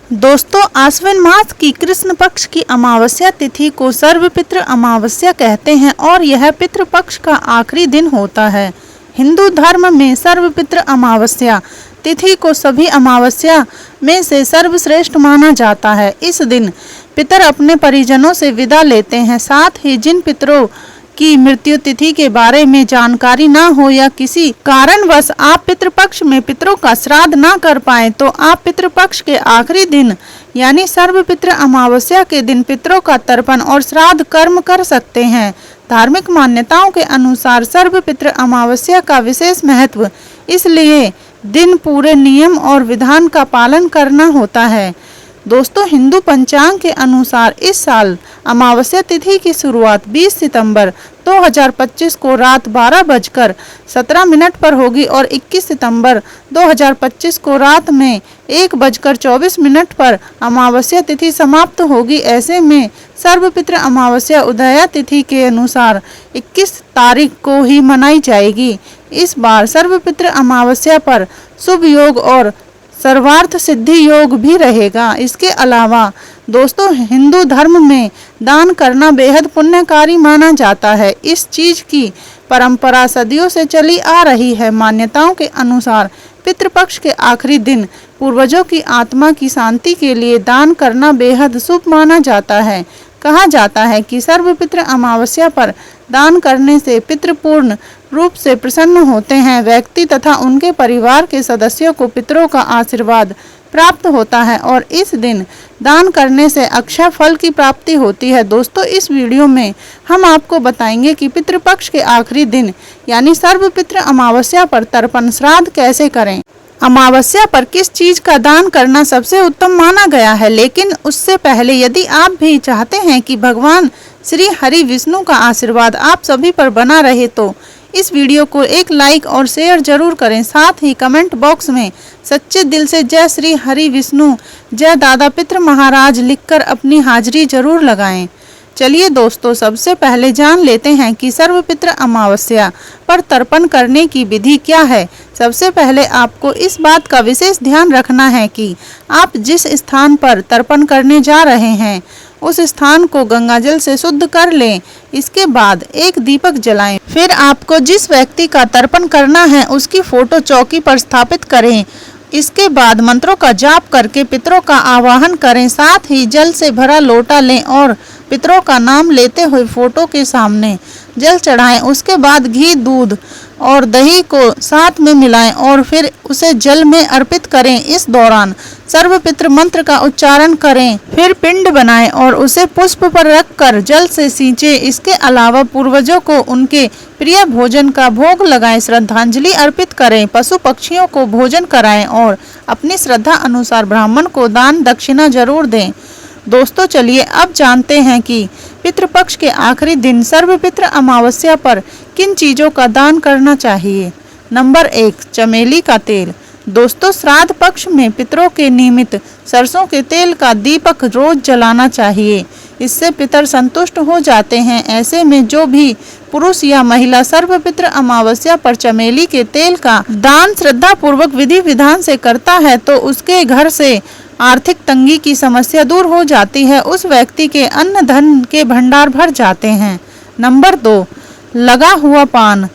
दोस्तों, आश्विन मास की कृष्ण पक्ष की अमावस्या तिथि को सर्वपितृ अमावस्या कहते हैं और यह पितृपक्ष का आखिरी दिन होता है। हिंदू धर्म में सर्वपितृ अमावस्या तिथि को सभी अमावस्या में से सर्वश्रेष्ठ माना जाता है। इस दिन पितर अपने परिजनों से विदा लेते हैं। साथ ही जिन पितरों की मृत्यु तिथि के बारे में जानकारी ना हो या किसी कारणवश आप पितृपक्ष में पितरों का श्राद्ध ना कर पाए तो आप पितृपक्ष के आखिरी दिन यानी सर्वपितृ अमावस्या के दिन पितरों का तर्पण और श्राद्ध कर्म कर सकते हैं। धार्मिक मान्यताओं के अनुसार सर्वपितृ अमावस्या का विशेष महत्व इसलिए दिन पूरे नियम और विधान का पालन करना होता है। दोस्तों, हिंदू पंचांग के अनुसार इस साल अमावस्या तिथि की शुरुआत 20 सितंबर 2025 को रात 12:17 पर होगी और 21 सितंबर 2025 को रात में 1:24 पर अमावस्या तिथि समाप्त होगी। ऐसे में सर्वपितृ अमावस्या उदया तिथि के अनुसार 21 तारीख को ही मनाई जाएगी। इस बार सर्वपितृ अमावस्या पर शुभ योग और सर्वार्थ सिद्धि योग भी रहेगा। इसके अलावा दोस्तों, हिंदू धर्म में दान करना बेहद पुण्यकारी माना जाता है। इस चीज की परंपरा सदियों से चली आ रही है। मान्यताओं के अनुसार पितृपक्ष के आखिरी दिन पूर्वजों की आत्मा की शांति के लिए दान करना बेहद शुभ माना जाता है। कहा जाता है कि सर्वपितृ अमावस्या पर दान करने से पितृ पूर्ण रूप से प्रसन्न होते हैं। व्यक्ति तथा उनके परिवार के सदस्यों को पितरों का आशीर्वाद प्राप्त होता है और इस दिन दान करने से अक्षय फल की प्राप्ति होती है। दोस्तों, इस वीडियो में हम आपको बताएंगे कि पितृपक्ष के आखिरी दिन यानी सर्वपितृ अमावस्या पर तर्पण श्राद्ध कैसे करें। अमावस्या पर किस चीज का दान करना सबसे उत्तम माना गया है। लेकिन उससे पहले यदि आप भी चाहते हैं कि भगवान श्री हरि विष्णु का आशीर्वाद आप सभी पर बना रहे तो इस वीडियो को एक लाइक और शेयर जरूर करें। साथ ही कमेंट बॉक्स में सच्चे दिल से जय श्री हरि विष्णु, जय दादा पितृ महाराज लिखकर अपनी हाजिरी जरूर लगाएं। चलिए दोस्तों, सबसे पहले जान लेते हैं कि सर्वपितृ अमावस्या पर तर्पण करने की विधि क्या है। सबसे पहले आपको इस बात का विशेष ध्यान रखना है कि आप जिस स्थान पर तर्पण करने जा रहे हैं उस स्थान को गंगाजल से शुद्ध कर लें। इसके बाद एक दीपक जलाएं। फिर आपको जिस व्यक्ति का तर्पण करना है उसकी फोटो चौकी पर स्थापित करें। इसके बाद मंत्रों का जाप करके पितरों का आवाहन करें। साथ ही जल से भरा लोटा लें और पितरों का नाम लेते हुए फोटो के सामने जल चढ़ाएं। उसके बाद घी, दूध और दही को साथ में मिलाएं और फिर उसे जल में अर्पित करें। इस दौरान सर्वपितृ मंत्र का उच्चारण करें। फिर पिंड बनाएं और उसे पुष्प पर रखकर जल से सींचें। इसके अलावा पूर्वजों को उनके प्रिय भोजन का भोग लगाएं, श्रद्धांजलि अर्पित करें, पशु पक्षियों को भोजन कराएं और अपनी श्रद्धा अनुसार ब्राह्मण को दान दक्षिणा जरूर दें। दोस्तों, चलिए अब जानते हैं कि पितृपक्ष के आखिरी दिन सर्वपितृ अमावस्या पर किन चीजों का दान करना चाहिए। नंबर 1, चमेली का तेल। दोस्तों, श्राद्ध पक्ष में पितरों के निमित्त सरसों के तेल का दीपक रोज जलाना चाहिए। इससे पितर संतुष्ट हो जाते हैं। ऐसे में जो भी पुरुष या महिला सर्वपितृ अमावस्या पर चमेली के तेल का दान श्रद्धा पूर्वक विधि विधान से करता है तो उसके घर से आर्थिक तंगी की समस्या दूर हो जाती है। उस व्यक्ति के अन्न धन के भंडार भर जाते हैं। नंबर 2, लगा हुआ पान।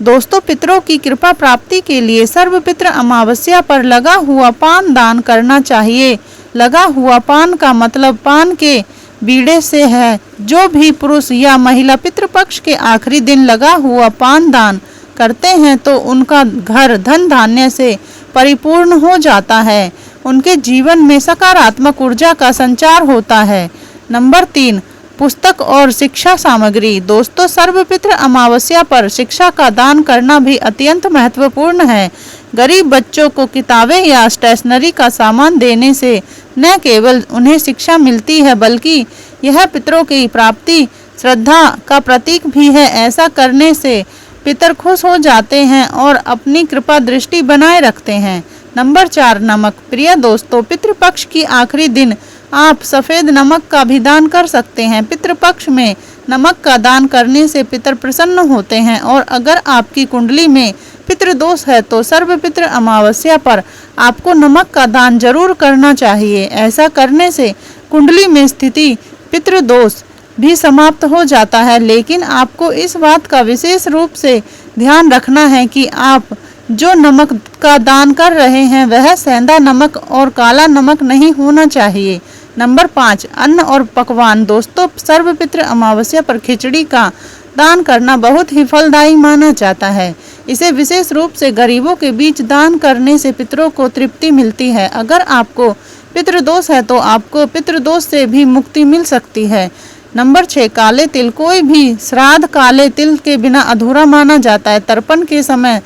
दोस्तों, पितरों की कृपा प्राप्ति के लिए सर्वपितृ अमावस्या पर लगा हुआ पान दान करना चाहिए। लगा हुआ पान का मतलब पान के बीड़े से है। जो भी पुरुष या महिला पितृपक्ष के आखिरी दिन लगा हुआ पान दान करते हैं तो उनका घर धन धान्य से परिपूर्ण हो जाता है। उनके जीवन में सकारात्मक ऊर्जा का संचार होता है। नंबर 3, पुस्तक और शिक्षा सामग्री। दोस्तों, सर्वपितृ अमावस्या पर शिक्षा का दान करना भी अत्यंत महत्वपूर्ण है। गरीब बच्चों को किताबें या स्टेशनरी का सामान देने से न केवल उन्हें शिक्षा मिलती है बल्कि यह पितरों की प्राप्ति श्रद्धा का प्रतीक भी है। ऐसा करने से पितर खुश हो जाते हैं और अपनी कृपा दृष्टि बनाए रखते हैं। नंबर 4, नमक। प्रिय दोस्तों, पितृपक्ष की आखिरी दिन आप सफेद नमक का भी दान कर सकते हैं। पितृपक्ष में नमक का दान करने से पितर प्रसन्न होते हैं और अगर आपकी कुंडली में पितृदोष है तो सर्वपितृ अमावस्या पर आपको नमक का दान जरूर करना चाहिए। ऐसा करने से कुंडली में स्थिति पितृदोष भी समाप्त हो जाता है। लेकिन आपको इस बात का विशेष रूप से ध्यान रखना है कि आप जो नमक का दान कर रहे हैं वह सेंधा नमक और काला नमक नहीं होना चाहिए। नंबर 5, अन्न और पकवान। दोस्तों, सर्वपितृ अमावस्या पर खिचड़ी का दान करना बहुत ही फलदायी माना जाता है। इसे विशेष रूप से गरीबों के बीच दान करने से पितरों को तृप्ति मिलती है। अगर आपको पितृदोष है तो आपको पितृदोष से भी मुक्ति मिल सकती है। नंबर 6, काले तिल। कोई भी श्राद्ध काले तिल के बिना अधूरा माना जाता है। तर्पण के समय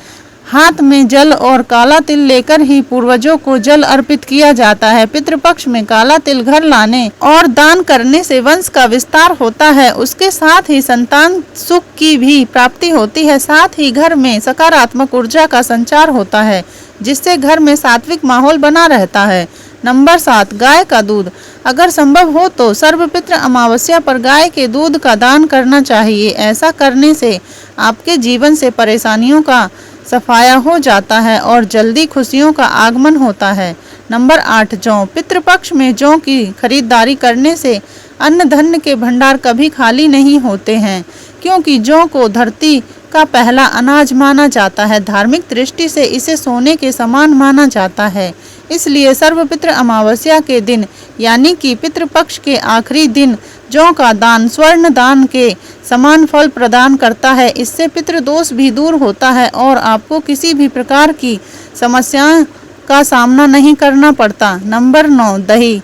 हाथ में जल और काला तिल लेकर ही पूर्वजों को जल अर्पित किया जाता है। पितृपक्ष में काला तिल घर लाने और दान करने से वंश का विस्तार होता है। उसके साथ ही संतान सुख की भी प्राप्ति होती है। साथ ही घर में सकारात्मक ऊर्जा का संचार होता है, जिससे घर में सात्विक माहौल बना रहता है। नंबर 7, गाय का दूध। अगर संभव हो तो सर्वपितृ अमावस्या पर गाय के दूध का दान करना चाहिए। ऐसा करने से आपके जीवन से परेशानियों का सफाया हो जाता है और जल्दी खुशियों का आगमन होता है। नंबर 8, जौ। पितृपक्ष में जौ की खरीदारी करने से अन्न धन के भंडार कभी खाली नहीं होते हैं, क्योंकि जौ को धरती का पहला अनाज माना जाता है। धार्मिक दृष्टि से इसे सोने के समान माना जाता है। इसलिए सर्वपितृ अमावस्या के दिन यानी कि पितृपक्ष के आखिरी दिन जौ का दान स्वर्ण दान के समान फल प्रदान करता है। इससे पितृदोष भी दूर होता है और आपको किसी भी प्रकार की समस्याओं का सामना नहीं करना पड़ता। नंबर 9, दही।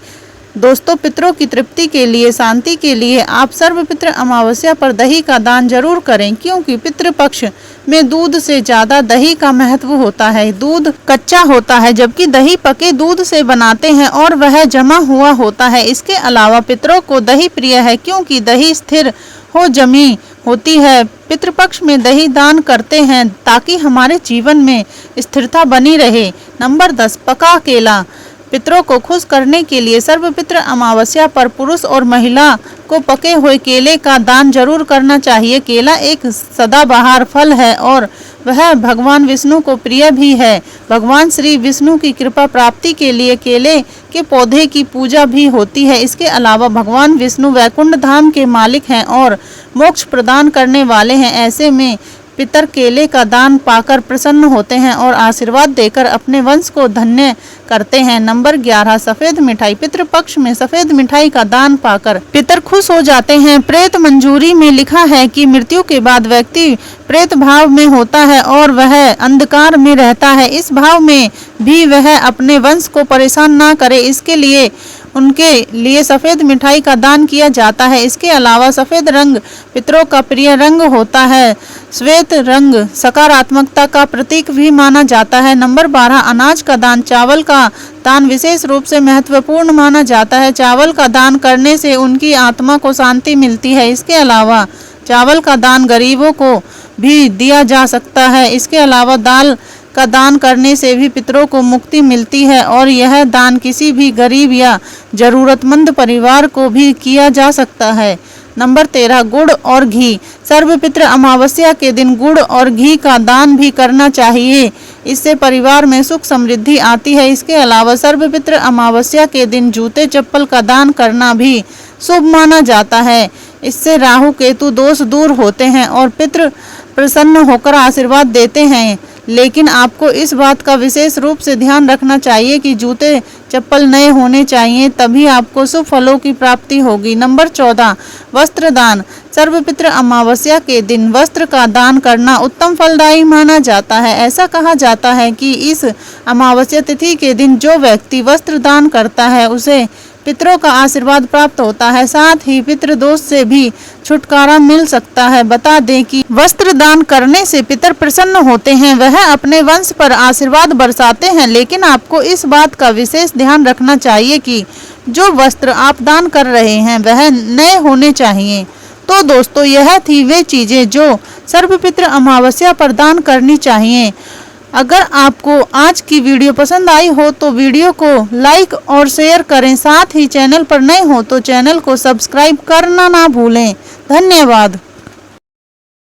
दोस्तों, पितरों की तृप्ति के लिए, शांति के लिए आप सर्वपितृ अमावस्या पर दही का दान जरूर करें, क्योंकि पितृपक्ष में दूध से ज्यादा दही का महत्व होता है। दूध कच्चा होता है जबकि दही पके दूध से बनाते हैं और वह जमा हुआ होता है। इसके अलावा पितरों को दही प्रिय है, क्योंकि दही स्थिर हो जमी होती है। पितृपक्ष में दही दान करते हैं ताकि हमारे जीवन में स्थिरता बनी रहे। नंबर 10, पका केला। पितरों को खुश करने के लिए सर्वपितृ अमावस्या पर पुरुष और महिला को पके हुए केले का दान जरूर करना चाहिए। केला एक सदाबहार फल है और वह भगवान विष्णु को प्रिय भी है। भगवान श्री विष्णु की कृपा प्राप्ति के लिए केले के पौधे की पूजा भी होती है। इसके अलावा भगवान विष्णु वैकुंठ धाम के मालिक हैं और मोक्ष प्रदान करने वाले हैं। ऐसे में पितर केले का दान पाकर प्रसन्न होते हैं और आशीर्वाद देकर अपने वंश को धन्य करते हैं। नंबर 11, सफेद मिठाई। पितृपक्ष में सफेद मिठाई का दान पाकर पितर खुश हो जाते हैं। प्रेत मंजूरी में लिखा है कि मृत्यु के बाद व्यक्ति प्रेत भाव में होता है और वह अंधकार में रहता है। इस भाव में भी वह अपने वंश को परेशान ना करे, इसके लिए उनके लिए सफेद मिठाई का दान किया जाता है। इसके अलावा सफेद रंग पितरों का प्रिय रंग होता है। श्वेत रंग सकारात्मकता का प्रतीक भी माना जाता है। नंबर 12, अनाज का दान। चावल का दान विशेष रूप से महत्वपूर्ण माना जाता है। चावल का दान करने से उनकी आत्मा को शांति मिलती है। इसके अलावा चावल का दान गरीबों को भी दिया जा सकता है। इसके अलावा दाल का दान करने से भी पितरों को मुक्ति मिलती है और यह दान किसी भी गरीब या जरूरतमंद परिवार को भी किया जा सकता है। नंबर 13, गुड़ और घी। सर्वपितृ अमावस्या के दिन गुड़ और घी का दान भी करना चाहिए। इससे परिवार में सुख समृद्धि आती है। इसके अलावा सर्वपितृ अमावस्या के दिन जूते चप्पल का दान करना भी शुभ माना जाता है। इससे राहु केतु दोष दूर होते हैं और पितृ प्रसन्न होकर आशीर्वाद देते हैं। लेकिन आपको इस बात का विशेष रूप से ध्यान रखना चाहिए कि जूते चप्पल नए होने चाहिए, तभी आपको शुभ फलों की प्राप्ति होगी। नंबर 14, वस्त्र दान। सर्वपितृ अमावस्या के दिन वस्त्र का दान करना उत्तम फलदायी माना जाता है। ऐसा कहा जाता है कि इस अमावस्या तिथि के दिन जो व्यक्ति वस्त्र दान करता है उसे पितरों का आशीर्वाद प्राप्त होता है, साथ ही पितृदोष से भी छुटकारा मिल सकता है। बता दें कि वस्त्र दान करने से पितर प्रसन्न होते हैं, वह अपने वंश पर आशीर्वाद बरसाते हैं। लेकिन आपको इस बात का विशेष ध्यान रखना चाहिए कि जो वस्त्र आप दान कर रहे हैं वह नए होने चाहिए। तो दोस्तों, यह थी वे चीजें जो सर्वपितृ अमावस्या पर दान करनी चाहिए। अगर आपको आज की वीडियो पसंद आई हो तो वीडियो को लाइक और शेयर करें, साथ ही चैनल पर नए हो तो चैनल को सब्सक्राइब करना ना भूलें। धन्यवाद।